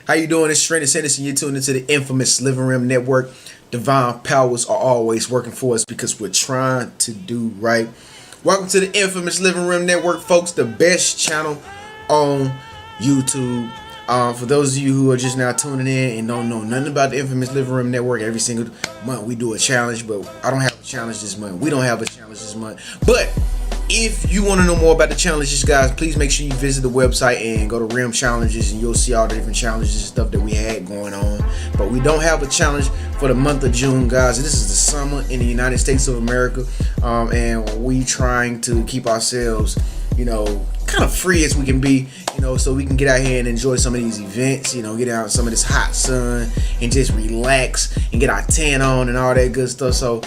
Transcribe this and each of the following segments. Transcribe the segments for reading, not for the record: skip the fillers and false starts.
How you doing? It's Trenius, and you're tuned into the infamous Living Room Network. Divine powers are always working for us because we're trying to do right. Welcome to the infamous Living Room Network, folks, the best channel on YouTube. For those of you who are just now tuning in and don't know nothing about the infamous Living Room Network, every single month we do a challenge, but I don't have a challenge this month. We don't have a challenge this month. But if you want to know more about the challenges, guys, please make sure you visit the website and go to Rim Challenges, and you'll see all the different challenges and stuff that we had going on. But we don't have a challenge for the month of June, guys. This is the summer in the United States of America, and we trying to keep ourselves, kind of free as we can be, so we can get out here and enjoy some of these events, get out in some of this hot sun and just relax and get our tan on and all that good stuff. So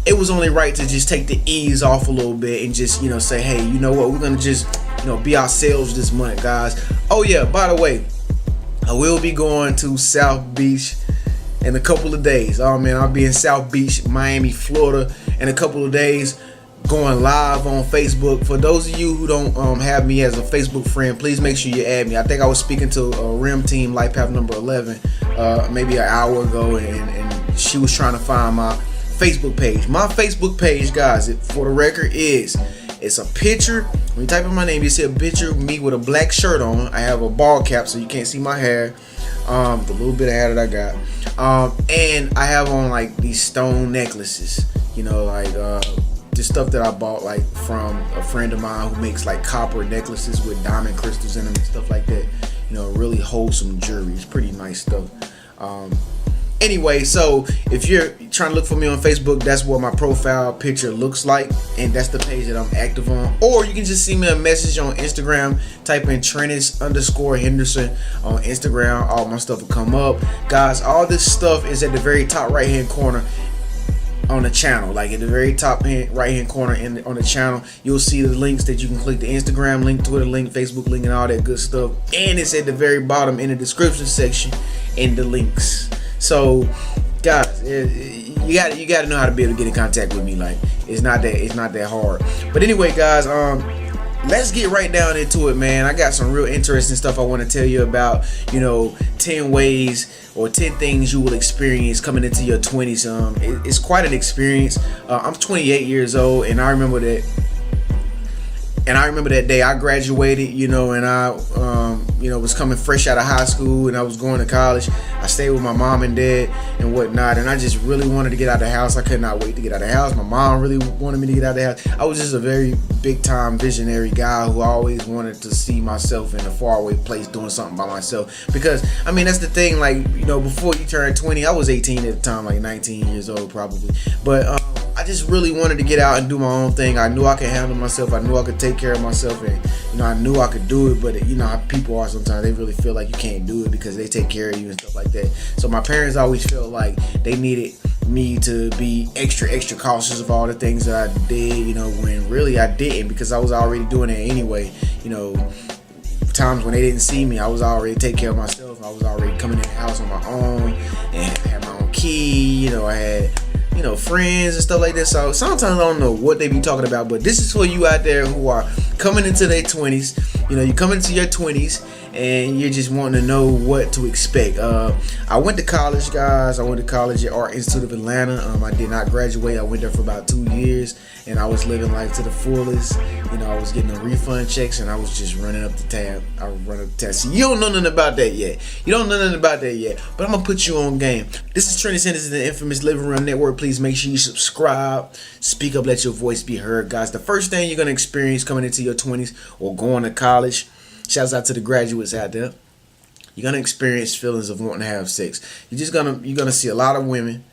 it was only right to just take the ease off a little bit and just, say, hey, you know what, we're gonna just, be ourselves this month, guys. Oh yeah, by the way, I will be going to South Beach in a couple of days. Oh man, I'll be in South Beach, Miami, Florida in a couple of days, going live on Facebook. For those of you who don't have me as a Facebook friend, please make sure you add me. I think I was speaking to a Rim Team Life Path number 11 maybe an hour ago, and she was trying to find my Facebook page. My Facebook page, guys, for the record, it's a picture. When you type in my name, you see a picture of me with a black shirt on. I have a ball cap so you can't see my hair, the little bit of hair that I got, and I have on like these stone necklaces, just stuff that I bought like from a friend of mine who makes like copper necklaces with diamond crystals in them and stuff like that. Really wholesome jewelry. It's pretty nice stuff. Anyway, so if you're trying to look for me on Facebook, that's what my profile picture looks like, and that's the page that I'm active on. Or you can just send me a message on Instagram. Type in Trenius_Henderson on Instagram. All my stuff will come up, guys. All this stuff is at the very top right hand corner on the channel. Like at the very top right hand corner on the channel, you'll see the links that you can click: the Instagram link, Twitter link, Facebook link, and all that good stuff. And it's at the very bottom in the description section in the links. So guys, you got to know how to be able to get in contact with me. Like it's not that hard. But anyway, guys, let's get right down into it, man. I got some real interesting stuff I want to tell you about. 10 ways or 10 things you will experience coming into your 20s. It's quite an experience. I'm 28 years old, and I remember that. And I remember that day I graduated, and I, was coming fresh out of high school, and I was going to college. I stayed with my mom and dad and whatnot, and I just really wanted to get out of the house. I could not wait to get out of the house. My mom really wanted me to get out of the house. I was just a very big time visionary guy who always wanted to see myself in a faraway place doing something by myself. Because, that's the thing, like, before you turn 20, I was 18 at the time, like 19 years old probably. But, I just really wanted to get out and do my own thing. I knew I could handle myself. I knew I could take care of myself, and I knew I could do it. But how people are sometimes. They really feel like you can't do it because they take care of you and stuff like that. So my parents always felt like they needed me to be extra cautious of all the things that I did, when really I didn't, because I was already doing it anyway. Times when they didn't see me, I was already taking care of myself. I was already coming in the house on my own and I had my own key. I had friends and stuff like that. So sometimes I don't know what they be talking about, but this is for you out there who are coming into their 20s. You come into your 20s and you're just wanting to know what to expect. I went to college, guys. I went to college at Art Institute of Atlanta. I did not graduate. I went there for about 2 years, and I was living life to the fullest. I was getting the refund checks, and I was just running up the tab. I was running up the tab. See, you don't know nothing about that yet. But I'm gonna put you on game. This is Trenius, Henderson, the infamous Living Room Network. Please make sure you subscribe, speak up, let your voice be heard, guys. The first thing you're gonna experience coming into your 20s or going to college. Shouts out to the graduates out there. You're gonna experience feelings of wanting to have sex. You're gonna see a lot of women,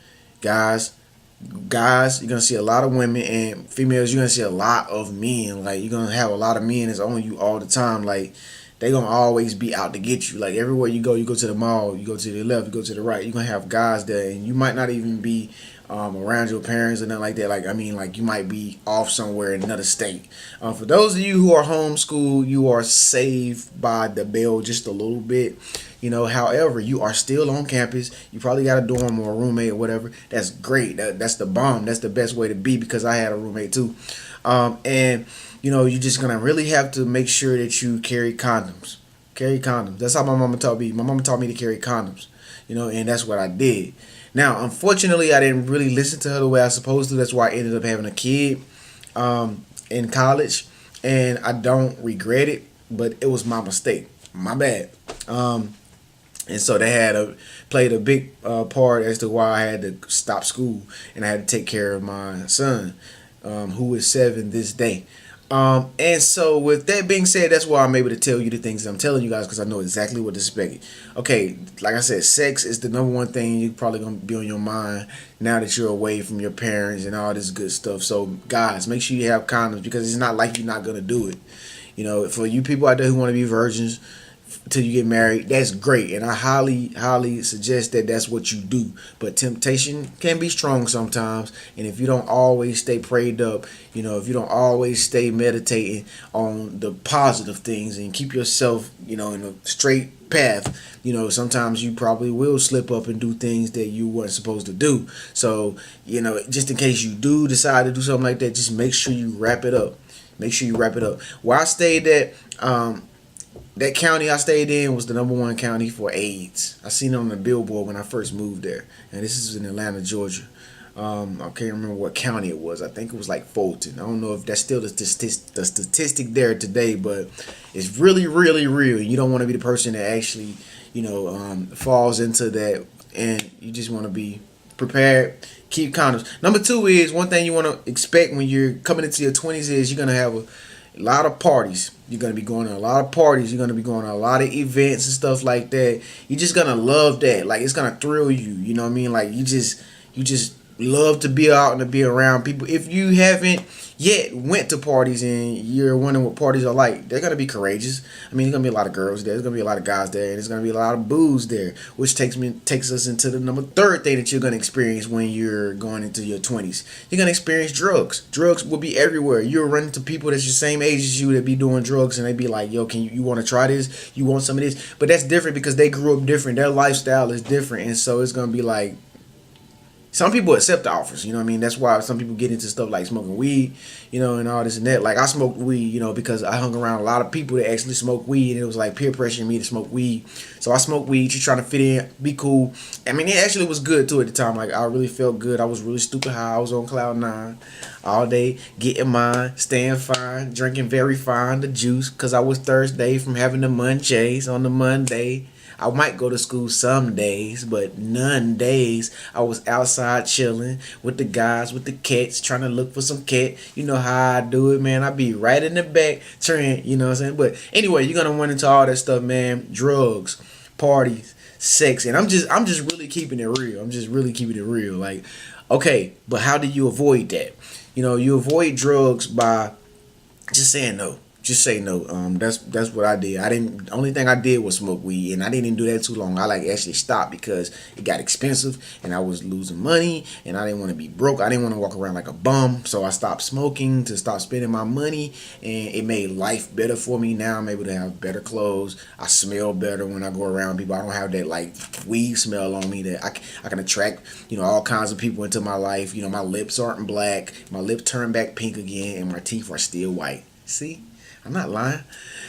guys. You're gonna see a lot of women, and females. You're gonna see a lot of men. Like you're gonna have a lot of men that's on you all the time. Like they gonna always be out to get you. Like everywhere you go to the mall, you go to the left, you go to the right. You're gonna have guys there, and you might not even be around your parents or nothing like that. Like you might be off somewhere in another state. For those of you who are homeschooled, you are saved by the bell just a little bit. However, you are still on campus. You probably got a dorm or a roommate or whatever. That's great. That's the bomb. That's the best way to be, because I had a roommate too. And you're just gonna really have to make sure that you carry condoms. Carry condoms. That's how my mama taught me. My mama taught me to carry condoms, and that's what I did. Now, unfortunately, I didn't really listen to her the way I was supposed to. That's why I ended up having a kid in college, and I don't regret it, but it was my mistake. My bad. And so they played a big part as to why I had to stop school and I had to take care of my son, who is 7 this day. And so with that being said, that's why I'm able to tell you the things that I'm telling you guys, because I know exactly what to expect. Okay, like I said, sex is the number one thing you probably gonna be on your mind now that you're away from your parents and all this good stuff. So guys, make sure you have condoms, because it's not like you're not gonna do it. For you people out there who want to be virgins till you get married, that's great, and I highly suggest that that's what you do. But temptation can be strong sometimes, and if you don't always stay prayed up, if you don't always stay meditating on the positive things and keep yourself in a straight path, sometimes you probably will slip up and do things that you weren't supposed to do. So just in case you do decide to do something like that, just make sure you wrap it up. Where I stayed at, that county I stayed in was the #1 county for AIDS. I seen it on the billboard when I first moved there, and this is in Atlanta, Georgia. I can't remember what county it was. I think it was like Fulton. I don't know if that's still the statistic there today, but it's really, really real. You don't want to be the person that actually, falls into that, and you just want to be prepared. Keep condoms. Number 2 is, one thing you want to expect when you're coming into your 20s is you're gonna have a lot of parties. You're going to be going to a lot of parties. You're going to be going to a lot of events and stuff like that. You're just going to love that. Like, it's going to thrill you. You know what I mean? Like, you just love to be out and to be around people. If you haven't yet went to parties and you're wondering what parties are like, they're going to be courageous. I mean, there's going to be a lot of girls there. There's going to be a lot of guys there. And there's going to be a lot of booze there, which takes us into the third thing that you're going to experience when you're going into your 20s. You're going to experience drugs. Drugs will be everywhere. You'll run into people that's the same age as you that be doing drugs, and they be like, yo, can you want to try this? You want some of this? But that's different because they grew up different. Their lifestyle is different. And so it's going to be like, some people accept the offers, That's why some people get into stuff like smoking weed, and all this and that. Like, I smoked weed, because I hung around a lot of people that actually smoke weed, and it was like peer pressuring me to smoke weed. So I smoked weed, just trying to fit in, be cool. I mean, it actually was good too at the time. Like, I really felt good. I was really stupid high. I was on cloud 9 all day, getting mine, staying fine, drinking very fine, the juice, because I was Thursday from having the munchies on the Monday. I might go to school some days, but none days I was outside chilling with the guys, with the cats, trying to look for some cat. You know how I do it, man. I be right in the back, you know what I'm saying? But anyway, you're gonna run into all that stuff, man. Drugs, parties, sex, and I'm just really keeping it real. I'm just really keeping it real. Like, okay, but how do you avoid that? You avoid drugs by just saying no. Just say no. That's what I did. The only thing I did was smoke weed, and I didn't even do that too long. I actually stopped because it got expensive, and I was losing money, and I didn't want to be broke. I didn't want to walk around like a bum, so I stopped smoking to stop spending my money, and it made life better for me. Now I'm able to have better clothes. I smell better when I go around people. I don't have that like weed smell on me that I can attract all kinds of people into my life. My lips aren't black, my lips turn back pink again, and my teeth are still white. See? I'm not lying.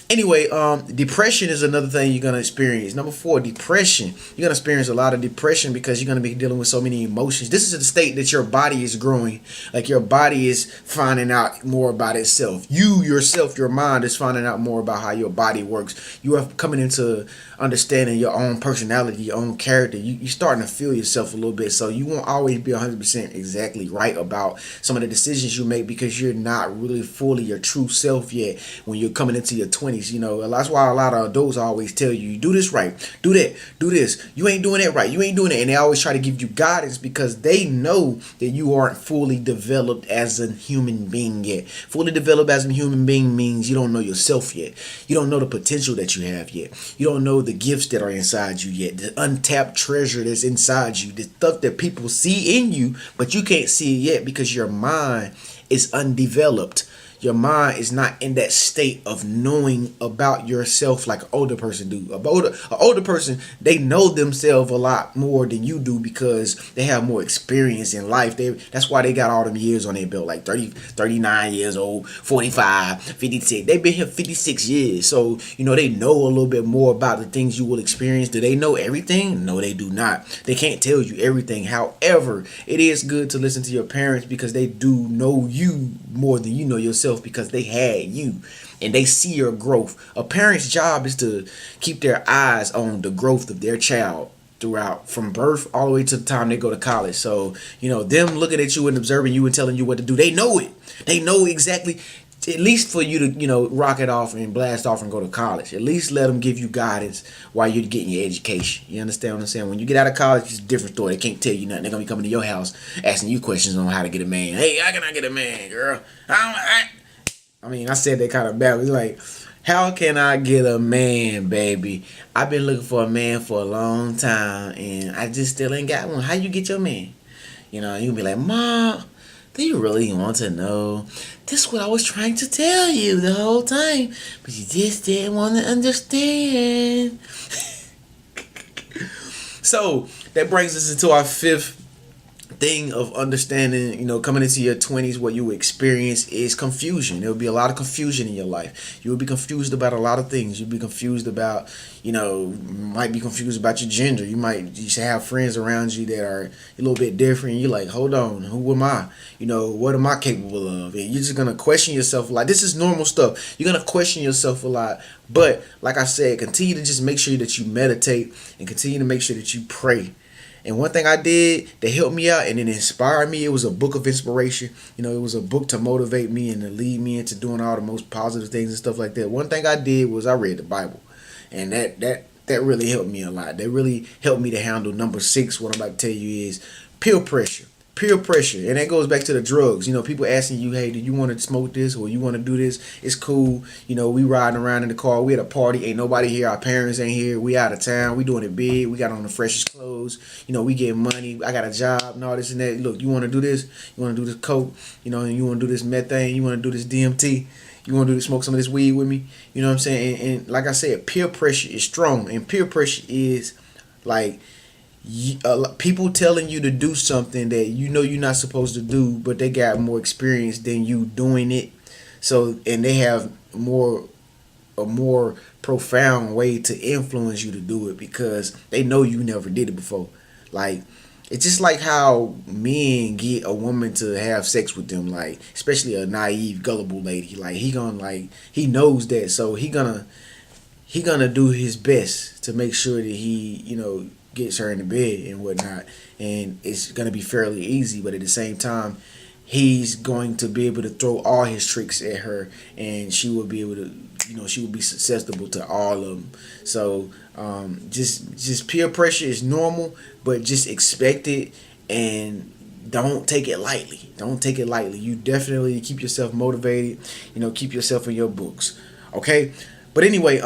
Anyway, depression is another thing you're going to experience. Number 4, depression. You're going to experience a lot of depression because you're going to be dealing with so many emotions. This is the state that your body is growing. Like, your body is finding out more about itself. You yourself, your mind is finding out more about how your body works. You are coming into understanding your own personality, your own character. You're starting to feel yourself a little bit. So you won't always be 100% exactly right about some of the decisions you make because you're not really fully your true self yet when you're coming into your 20s. That's why a lot of adults always tell you do this right, do that, do this. You ain't doing that right. You ain't doing it. And they always try to give you guidance because they know that you aren't fully developed as a human being yet. Fully developed as a human being means you don't know yourself yet. You don't know the potential that you have yet. You don't know the gifts that are inside you yet. The untapped treasure that's inside you. The stuff that people see in you, but you can't see it yet because your mind is undeveloped. your mind is not in that state of knowing about yourself like an older person do. An older person, they know themselves a lot more than you do because they have more experience in life. That's why they got all them years on their belt, like 30, 39 years old, 45, 56. They've been here 56 years. So, they know a little bit more about the things you will experience. Do they know everything? No, they do not. They can't tell you everything. However, it is good to listen to your parents because they do know you more than you know yourself because they had you and they see your growth. A parent's job is to keep their eyes on the growth of their child throughout, from birth all the way to the time they go to college. So, them looking at you and observing you and telling you what to do, they know it. They know exactly. At least for you to, rock it off and blast off and go to college. At least let them give you guidance while you're getting your education. You understand what I'm saying? When you get out of college, it's a different story. They can't tell you nothing. They're going to be coming to your house asking you questions on how to get a man. Hey, how can I get a man, girl? I said that kind of bad. It's like, how can I get a man, baby? I've been looking for a man for a long time, and I just still ain't got one. How you get your man? You can be like, Mom, do you really want to know? This is what I was trying to tell you the whole time, but you just didn't want to understand. So that brings us into our fifth thing of understanding, coming into your 20s, what you experience is confusion. There will be a lot of confusion in your life. You will be confused about a lot of things. You'll be confused about, might be confused about your gender. You should have friends around you that are a little bit different. You're like, hold on, who am I? What am I capable of? And you're just going to question yourself a lot. This is normal stuff. You're going to question yourself a lot. But like I said, continue to just make sure that you meditate and continue to make sure that you pray. And one thing I did that helped me out and it inspired me, it was a book of inspiration. It was a book to motivate me and to lead me into doing all the most positive things and stuff like that. One thing I did was I read the Bible. And that really helped me a lot. That really helped me to handle number 6. What I'm about to tell you is peer pressure. Peer pressure. And that goes back to the drugs. People asking you, hey, do you want to smoke this or you want to do this? It's cool. We riding around in the car. We at a party. Ain't nobody here. Our parents ain't here. We out of town. We doing it big. We got on the freshest clothes. We getting money. I got a job and all this and that. Look, you want to do this? You want to do this coke? And you want to do this methane? You want to do this DMT? You want to smoke some of this weed with me? You know what I'm saying? And like I said, peer pressure is strong. And peer pressure is like people telling you to do something that you're not supposed to do, but they got more experience than you doing it. So, and they have a more profound way to influence you to do it because they know you never did it before. Like, it's just like how men get a woman to have sex with them, like especially a naive, gullible lady. Like he knows that, so he gonna do his best to make sure that he gets her in the bed and whatnot, and it's gonna be fairly easy. But at the same time, he's going to be able to throw all his tricks at her, and she will be able to, she will be susceptible to all of them. So just peer pressure is normal, but just expect it and don't take it lightly. Don't take it lightly. You definitely keep yourself motivated. Keep yourself in your books. Okay, but anyway,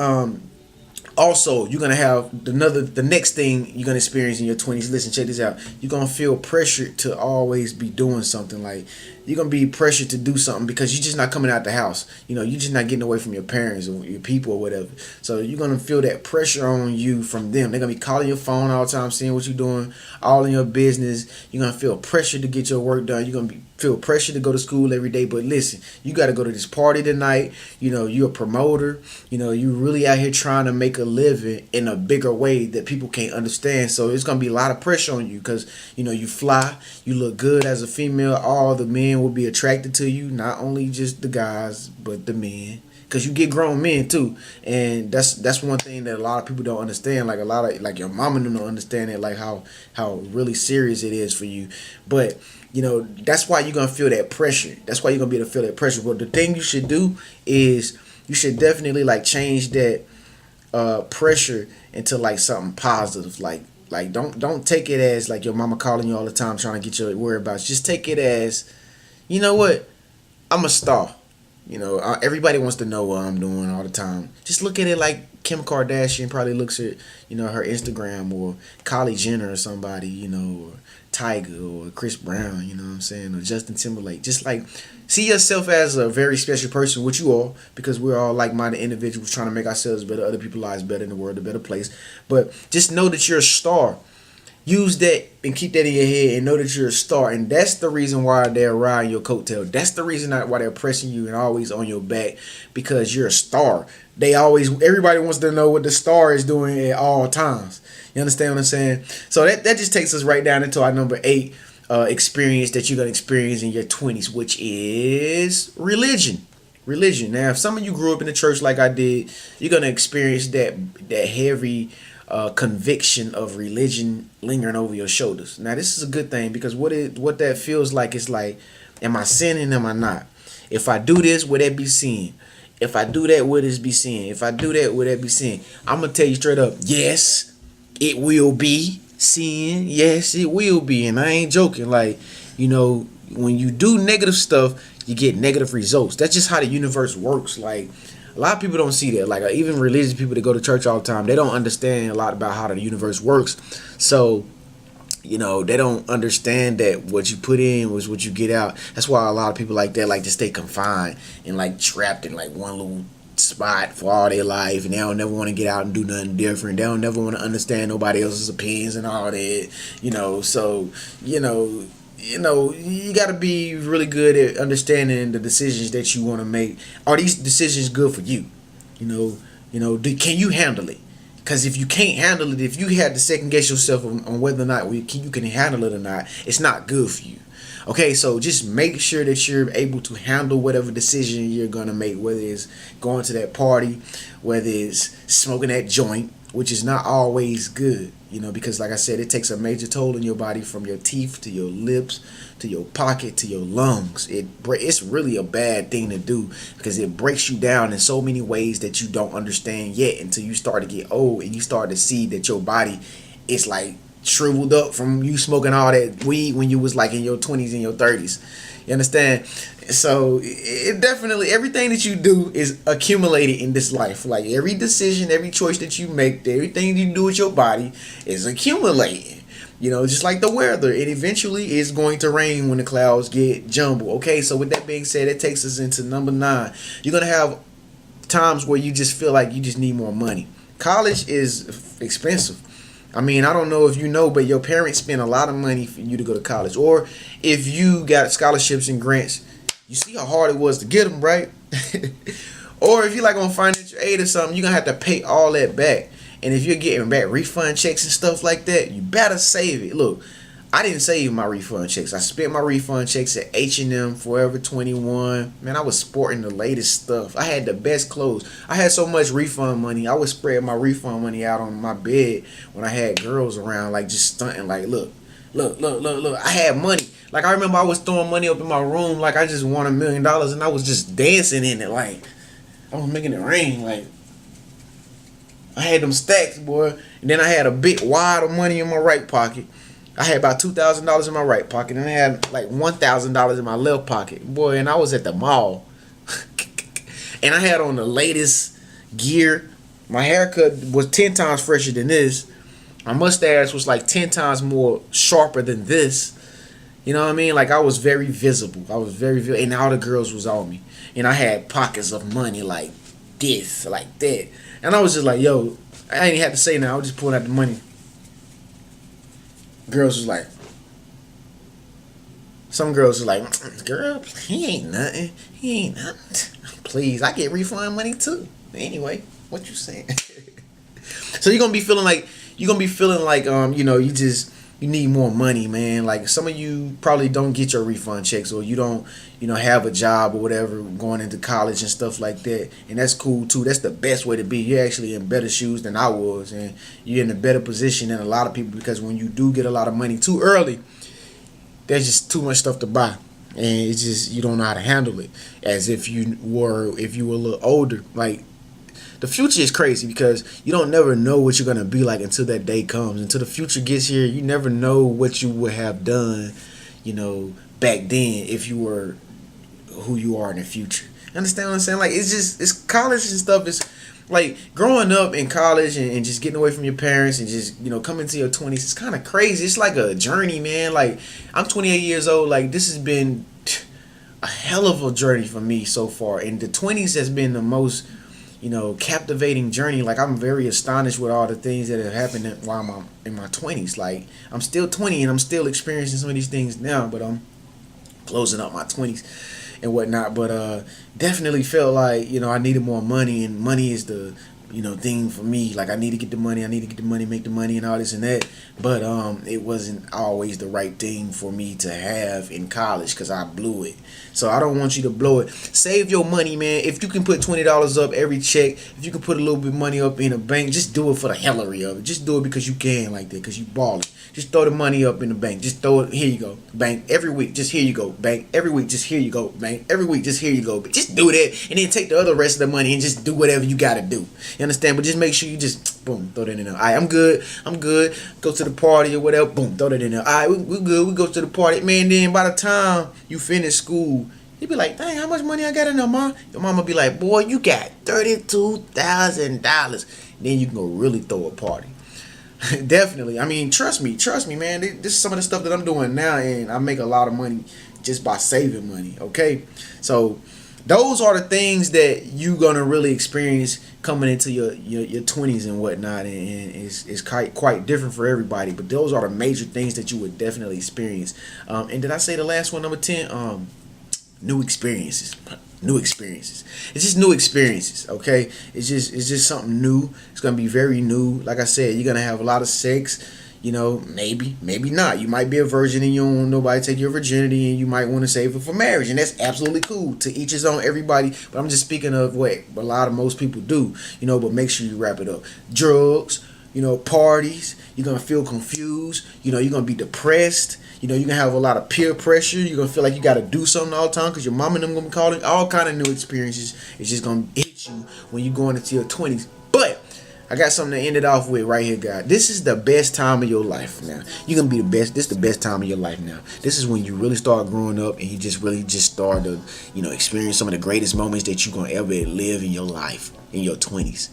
also, you're gonna have the next thing you're gonna experience in your 20s. Listen, check this out. You're gonna feel pressured to always be doing something. Like, you're gonna be pressured to do something because you're just not coming out the house. You're just not getting away from your parents or your people or whatever. So you're gonna feel that pressure on you from them. They're gonna be calling your phone all the time, seeing what you're doing, all in your business. You're gonna feel pressure to get your work done. You're gonna feel pressure to go to school every day. But listen, you gotta go to this party tonight. You're a promoter. You really out here trying to make a living in a bigger way that people can't understand. So it's gonna be a lot of pressure on you because you fly, you look good as a female. All the men will be attracted to you, not only just the guys but the men, because you get grown men too. And that's one thing that a lot of people don't understand. Like, a lot of, like, your mama don't understand it, like how really serious it is for you. But that's why you're gonna feel that pressure. That's why you're gonna be able to feel that pressure. But the thing you should do is you should definitely change that pressure into something positive. Like don't take it as like your mama calling you all the time trying to get your whereabouts. Just take it as, you know what, I'm a star. Everybody wants to know what I'm doing all the time. Just look at it like Kim Kardashian probably looks at, her Instagram, or Kylie Jenner or somebody, or Tiger or Chris Brown, you know what I'm saying, or Justin Timberlake. Just like, see yourself as a very special person, which you are, because we're all like-minded individuals trying to make ourselves better, other people's lives better, in the world a better place. But just know that you're a star. Use that and keep that in your head and know that you're a star. And that's the reason why they're riding your coattail. That's the reason why they're pressing you and always on your back, because you're a star. Everybody wants to know what the star is doing at all times. You understand what I'm saying? So that just takes us right down into our number 8 experience that you're going to experience in your 20s, which is religion. Religion. Now, if some of you grew up in the church like I did, you're going to experience that heavy conviction of religion lingering over your shoulders. Now, this is a good thing, because what that feels like is like, am I sinning? Am I not? If I do this, will that be sin? If I do that, will this be sin? If I do that, will that be sin? I'm gonna tell you straight up, yes, it will be sin. Yes, it will be, and I ain't joking. Like, when you do negative stuff, you get negative results. That's just how the universe works. Like, a lot of people don't see that. Like, even religious people that go to church all the time, they don't understand a lot about how the universe works. So, they don't understand that what you put in was what you get out. That's why a lot of people like that like to stay confined and like trapped in like one little spot for all their life, and they don't never want to get out and do nothing different. They don't never want to understand nobody else's opinions and all that. So you got to be really good at understanding the decisions that you want to make. Are these decisions good for you? Can you handle it? Because if you can't handle it, if you had to second guess yourself on whether or not you can handle it or not, it's not good for you. Okay, so just make sure that you're able to handle whatever decision you're going to make, whether it's going to that party, whether it's smoking that joint, which is not always good, because like I said, it takes a major toll on your body, from your teeth to your lips to your pocket to your lungs. It's really a bad thing to do, because it breaks you down in so many ways that you don't understand yet, until you start to get old and you start to see that your body is like shriveled up from you smoking all that weed when you was like in your 20s and your 30s. You understand? So it definitely, everything that you do is accumulated in this life. Like, every decision, every choice that you make, everything you do with your body is accumulating. Just like the weather, it eventually is going to rain when the clouds get jumbled. Okay, so with that being said, it takes us into number 9. You're going to have times where you just feel like you just need more money. College is expensive. I mean, I don't know if you know, but your parents spend a lot of money for you to go to college. Or if you got scholarships and grants, you see how hard it was to get them, right? Or if you're like on financial aid or something, you're going to have to pay all that back. And if you're getting back refund checks and stuff like that, you better save it. Look, I didn't save my refund checks. I spent my refund checks at H&M, Forever 21. Man, I was sporting the latest stuff. I had the best clothes. I had so much refund money. I would spread my refund money out on my bed when I had girls around, like just stunting, like, look. I had money. Like, I remember I was throwing money up in my room like I just won $1 million, and I was just dancing in it, like I was making it rain. Like, I had them stacks, boy. And then I had a big wad of money in my right pocket. I had about $2,000 in my right pocket, and I had like $1,000 in my left pocket, boy. And I was at the mall, and I had on the latest gear. My haircut was 10 times fresher than this. My mustache was like 10 times more sharper than this. You know what I mean? Like, I was very visible. And all the girls was on me. And I had pockets of money like this, like that. And I was just like, yo, I ain't had to say nothing. I was just pulling out the money. Girls was like, some girls was like, girl, he ain't nothing. Please, I get refund money too. Anyway, what you saying? So you're gonna be feeling like you need more money, man. Like, some of you probably don't get your refund checks, or you don't, have a job or whatever, going into college and stuff like that. And that's cool too. That's the best way to be. You're actually in better shoes than I was, and you're in a better position than a lot of people, because when you do get a lot of money too early, there's just too much stuff to buy, and it's just, you don't know how to handle it. As if you were a little older. Like, the future is crazy, because you don't never know what you're gonna be like until that day comes. Until the future gets here, you never know what you would have done, back then, if you were who you are in the future. You understand what I'm saying? Like, it's college and stuff. like growing up in college and just getting away from your parents and just, coming to your 20s, it's kind of crazy. It's like a journey, man. Like, I'm 28 years old. Like, this has been a hell of a journey for me so far, and the 20s has been the most, captivating journey. Like, I'm very astonished with all the things that have happened while I'm in my 20s. Like, I'm still 20 and I'm still experiencing some of these things now, but I'm closing up my 20s and whatnot. But definitely felt like, I needed more money, and money is the thing for me. Like, I need to get the money, make the money and all this and that. But it wasn't always the right thing for me to have in college, because I blew it. So I don't want you to blow it. Save your money, man. If you can put $20 up every check, if you can put a little bit of money up in a bank, just do it for the hellery of it. Just do it because you can, like that, because you balling. Just throw the money up in the bank. Just throw it. Here you go, bank. Every week, just here you go, bank. Every week, just here you go, bank. Every week, just here you go. But just do that, and then take the other rest of the money and just do whatever you gotta do. You understand? But just make sure you just boom, throw that in there. All right, I'm good. Go to the party or whatever. Boom, throw that in there. All right, we good. We go to the party, man. Then by the time you finish school, you be like, dang, how much money I got in there, mom? Your mama be like, boy, you got $32,000. Then you can go really throw a party. Definitely. I mean, trust me, man. This is some of the stuff that I'm doing now, and I make a lot of money just by saving money. Okay, so those are the things that you're gonna really experience coming into your 20s and whatnot, and it's quite different for everybody. But those are the major things that you would definitely experience. And did I say the last one, number 10? New experiences. It's just new experiences. Okay, it's just something new. It's gonna be very new. Like I said, you're gonna have a lot of sex. Maybe not. You might be a virgin and you don't want nobody to take your virginity, and you might want to save it for marriage, and that's absolutely cool. To each his own, everybody. But I'm just speaking of what most people do. But make sure you wrap it up. Drugs. Parties. You're gonna feel confused. You're gonna be depressed. You're gonna have a lot of peer pressure. You're gonna feel like you gotta do something all the time because your mom and them gonna be calling. All kind of new experiences. It's just gonna hit you when you're going into your 20s. But I got something to end it off with right here, guys. This is the best time of your life now. You're gonna be the best. This is the best time of your life now. This is when you really start growing up, and you just really start to, experience some of the greatest moments that you're gonna ever live in your life in your 20s.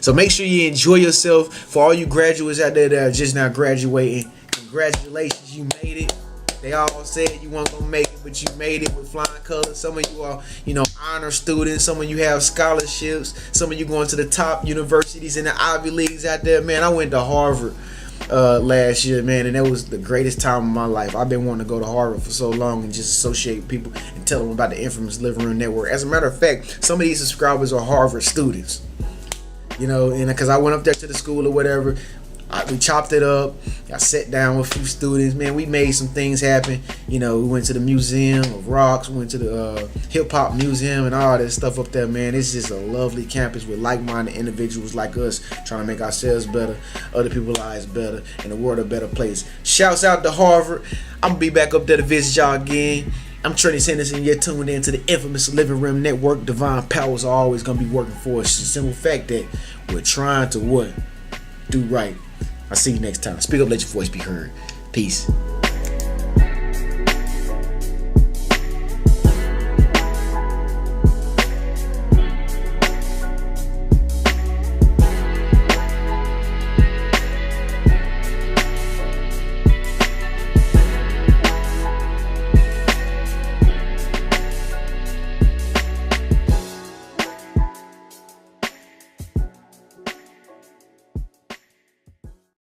So make sure you enjoy yourself. For all you graduates out there that are just now graduating, congratulations, you made it. They all said you weren't gonna make it, but you made it with flying colors. Some of you are, honor students. Some of you have scholarships. Some of you going to the top universities in the Ivy Leagues out there. Man, I went to Harvard last year, man, and that was the greatest time of my life. I've been wanting to go to Harvard for so long and just associate people and tell them about the Infamous Living Room Network. As a matter of fact, some of these subscribers are Harvard students. And because I went up there to the school or whatever, we chopped it up. I sat down with a few students. Man, we made some things happen. We went to the Museum of Rocks. We went to the Hip Hop Museum and all that stuff up there, man. It's just a lovely campus with like-minded individuals like us trying to make ourselves better, other people's lives better, and the world a better place. Shouts out to Harvard. I'm going to be back up there to visit y'all again. I'm Trenius Henderson. You're tuned in to the Infamous Living Room Network. Divine powers are always going to be working for us. It's the simple fact that we're trying to what? Do right. I'll see you next time. Speak up, let your voice be heard. Peace.